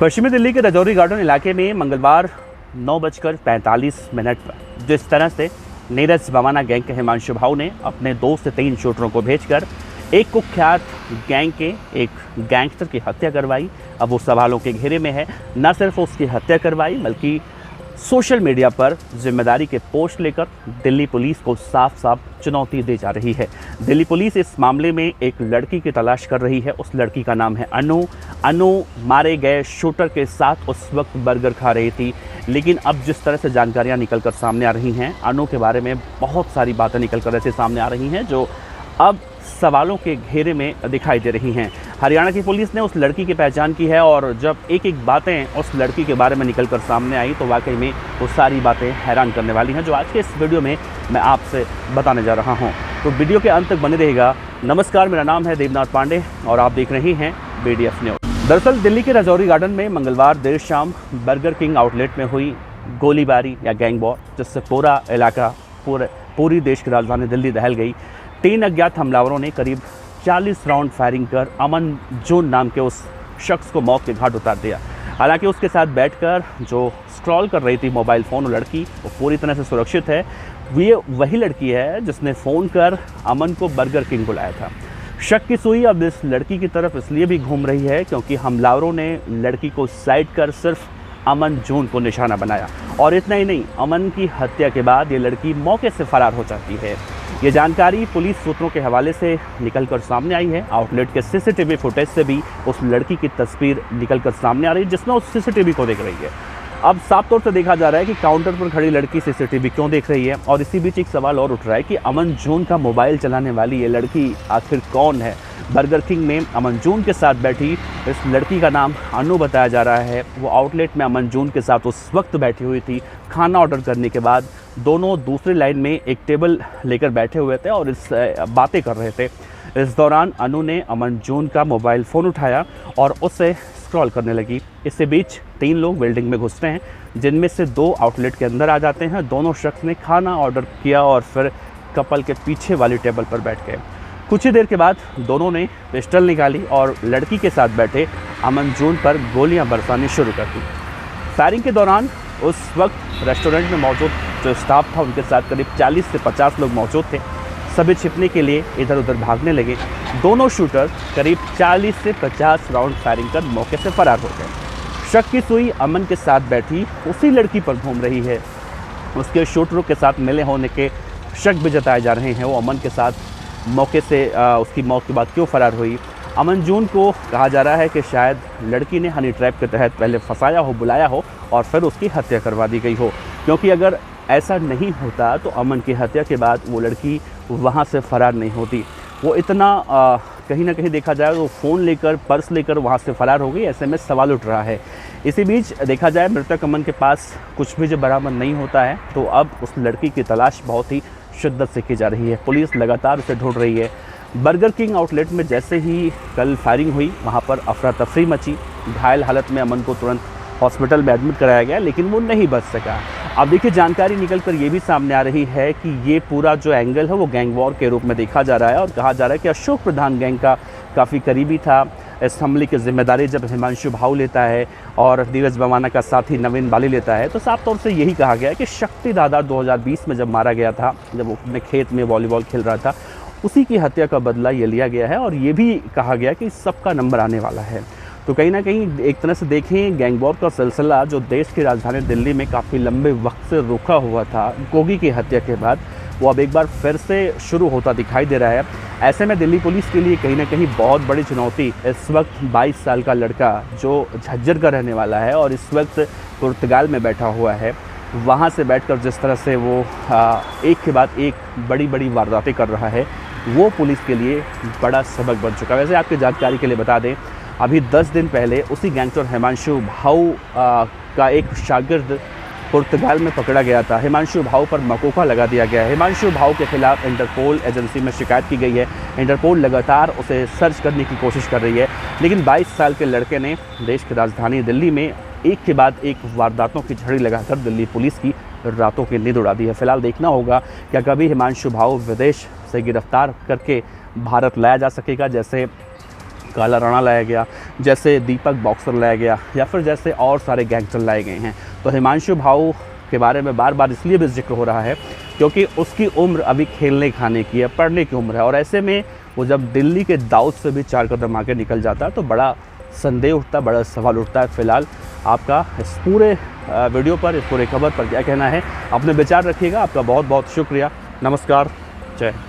पश्चिमी दिल्ली के राजौरी गार्डन इलाके में मंगलवार 9:45 पर जिस तरह से नीरज बवाना गैंग के हिमांशु भाऊ ने अपने 2 से 3 शूटरों को भेजकर एक कुख्यात गैंग के एक गैंगस्टर की हत्या करवाई, अब वो सवालों के घेरे में है। न सिर्फ उसकी हत्या करवाई बल्कि सोशल मीडिया पर जिम्मेदारी के पोस्ट लेकर दिल्ली पुलिस को साफ साफ चुनौती दी जा रही है। दिल्ली पुलिस इस मामले में एक लड़की की तलाश कर रही है। उस लड़की का नाम है अनु। अनु मारे गए शूटर के साथ उस वक्त बर्गर खा रही थी, लेकिन अब जिस तरह से जानकारियां निकलकर सामने आ रही हैं, अनु के बारे में बहुत सारी बातें निकलकर ऐसे सामने आ रही हैं जो अब सवालों के घेरे में दिखाई दे रही हैं। हरियाणा की पुलिस ने उस लड़की की पहचान की है और जब एक एक बातें उस लड़की के बारे में निकलकर सामने आई तो वाकई में वो सारी बातें हैरान करने वाली हैं, जो आज के इस वीडियो में मैं आपसे बताने जा रहा हूं। तो वीडियो के अंत तक बने रहेगा। नमस्कार, मेरा नाम है देवनाथ पांडे और आप देख रहे हैं BDF न्यूज़। दरअसल दिल्ली के राजौरी गार्डन में मंगलवार देर शाम बर्गर किंग आउटलेट में हुई गोलीबारी या गैंग वॉर, जिससे पूरा इलाका पूरी देश की राजधानी दिल्ली दहल गई। 3 अज्ञात हमलावरों ने करीब 40 राउंड फायरिंग कर अमन जून नाम के उस शख्स को मौत के घाट उतार दिया। हालांकि उसके साथ बैठकर जो स्क्रॉल कर रही थी मोबाइल फ़ोन, वो लड़की वो पूरी तरह से सुरक्षित है। ये वही लड़की है जिसने फ़ोन कर अमन को बर्गर किंग बुलाया था। शक की सुई अब इस लड़की की तरफ इसलिए भी घूम रही है क्योंकि हमलावरों ने लड़की को साइड कर सिर्फ अमन जून को निशाना बनाया, और इतना ही नहीं, अमन की हत्या के बाद ये लड़की मौके से फरार हो जाती है। ये जानकारी पुलिस सूत्रों के हवाले से निकलकर सामने आई है। आउटलेट के CCTV फुटेज से भी उस लड़की की तस्वीर निकलकर सामने आ रही है जिसमें उस CCTV को देख रही है। अब साफ तौर से देखा जा रहा है कि काउंटर पर खड़ी लड़की CCTV क्यों देख रही है, और इसी बीच एक सवाल और उठ रहा है कि अमन जून का मोबाइल चलाने वाली ये लड़की आखिर कौन है। बर्गर किंग में अमन जून के साथ बैठी इस लड़की का नाम अनु बताया जा रहा है। वो आउटलेट में अमन जून के साथ उस वक्त बैठी हुई थी। खाना ऑर्डर करने के बाद दोनों दूसरी लाइन में एक टेबल लेकर बैठे हुए थे और इस बातें कर रहे थे। इस दौरान अनु ने अमन जून का मोबाइल फ़ोन उठाया और उससे स्क्रॉल करने लगी। इसके बीच 3 लोग बिल्डिंग में घुसते हैं, जिनमें से 2 आउटलेट के अंदर आ जाते हैं। दोनों शख्स ने खाना ऑर्डर किया और फिर कपल के पीछे वाली टेबल पर बैठ गए। कुछ ही देर के बाद दोनों ने पिस्टल निकाली और लड़की के साथ बैठे अमन जून पर गोलियां बरसानी शुरू कर दी। फायरिंग के दौरान उस वक्त रेस्टोरेंट में मौजूद जो स्टाफ था उनके साथ करीब 40 से 50 लोग मौजूद थे। सभी छिपने के लिए इधर उधर भागने लगे। दोनों शूटर करीब 40 से 50 राउंड फायरिंग कर मौके से फरार हो गए। शक की सुई अमन के साथ बैठी उसी लड़की पर घूम रही है। उसके शूटरों के साथ मिले होने के शक भी जताए जा रहे हैं। वो अमन के साथ मौके से उसकी मौत के बाद क्यों फरार हुई। अमन जून को कहा जा रहा है कि शायद लड़की ने हनी ट्रैप के तहत पहले फंसाया हो, बुलाया हो और फिर उसकी हत्या करवा दी गई हो, क्योंकि अगर ऐसा नहीं होता तो अमन की हत्या के बाद वो लड़की वहाँ से फरार नहीं होती। वो इतना कहीं ना कहीं देखा जाए तो फ़ोन लेकर, पर्स लेकर वहाँ से फरार हो गई, ऐसे में सवाल उठ रहा है। इसी बीच देखा जाए मृतक अमन के पास कुछ भी जब बरामद नहीं होता है तो अब उस लड़की की तलाश बहुत ही शिद्दत से की जा रही है। पुलिस लगातार उसे ढूंढ रही है। बर्गर किंग आउटलेट में जैसे ही कल फायरिंग हुई वहाँ पर अफरा तफरी मची। घायल हालत में अमन को तुरंत हॉस्पिटल में एडमिट कराया गया, लेकिन वो नहीं बच सका। अब देखिए, जानकारी निकलकर ये भी सामने आ रही है कि ये पूरा जो एंगल है वो गैंग वॉर के रूप में देखा जा रहा है और कहा जा रहा है कि अशोक प्रधान गैंग का काफ़ी करीबी था। इस हमले की जिम्मेदारी जब हिमांशु भाऊ लेता है और नीरज बवाना का साथी नवीन बाली लेता है, तो साफ तौर से यही कहा गया है कि शक्ति दादा 2020 में जब मारा गया था, जब वो अपने खेत में वॉलीबॉल खेल रहा था, उसी की हत्या का बदला ये लिया गया है। और ये भी कहा गया कि सबका नंबर आने वाला है। तो कहीं ना कहीं एक तरह से देखें, गैंग वॉर का सिलसिला जो देश की राजधानी दिल्ली में काफ़ी लंबे वक्त से रुका हुआ था गोगी की हत्या के बाद, वो अब एक बार फिर से शुरू होता दिखाई दे रहा है। ऐसे में दिल्ली पुलिस के लिए कहीं ना कहीं बहुत बड़ी चुनौती इस वक्त 22 साल का लड़का जो झज्जर का रहने वाला है और इस वक्त पुर्तगाल में बैठा हुआ है, वहाँ से बैठकर जिस तरह से वो एक के बाद एक बड़ी बड़ी वारदातें कर रहा है, वो पुलिस के लिए बड़ा सबक बन चुका है। वैसे आपकी जानकारी के लिए बता दें, अभी 10 दिन पहले उसी गैंगस्टर हिमांशु भाऊ का एक शागिर्द पुर्तगाल में पकड़ा गया था। हिमांशु भाऊ पर मकोका लगा दिया गया है। हिमांशु भाऊ के खिलाफ इंटरपोल एजेंसी में शिकायत की गई है। इंटरपोल लगातार उसे सर्च करने की कोशिश कर रही है, लेकिन 22 साल के लड़के ने देश की राजधानी दिल्ली में एक के बाद एक वारदातों की झड़ी लगाकर दिल्ली पुलिस की रातों की नींद उड़ा दी है। फिलहाल देखना होगा क्या कभी हिमांशु भाऊ विदेश से गिरफ्तार करके भारत लाया जा सकेगा, जैसे काला राणा लाया गया, जैसे दीपक बॉक्सर लाया गया या फिर जैसे और सारे गैंगस्टर लाए गए हैं। तो हिमांशु भाऊ के बारे में बार बार इसलिए भी जिक्र हो रहा है क्योंकि उसकी उम्र अभी खेलने खाने की है, पढ़ने की उम्र है, और ऐसे में वो जब दिल्ली के दाऊद से भी 4 कदम आगे निकल जाता है तो बड़ा संदेह उठता है, बड़ा सवाल उठता है। फिलहाल आपका इस पूरे वीडियो पर, इस पूरे खबर पर क्या कहना है, अपने विचार रखिएगा। आपका बहुत बहुत शुक्रिया। नमस्कार, जय हिंद।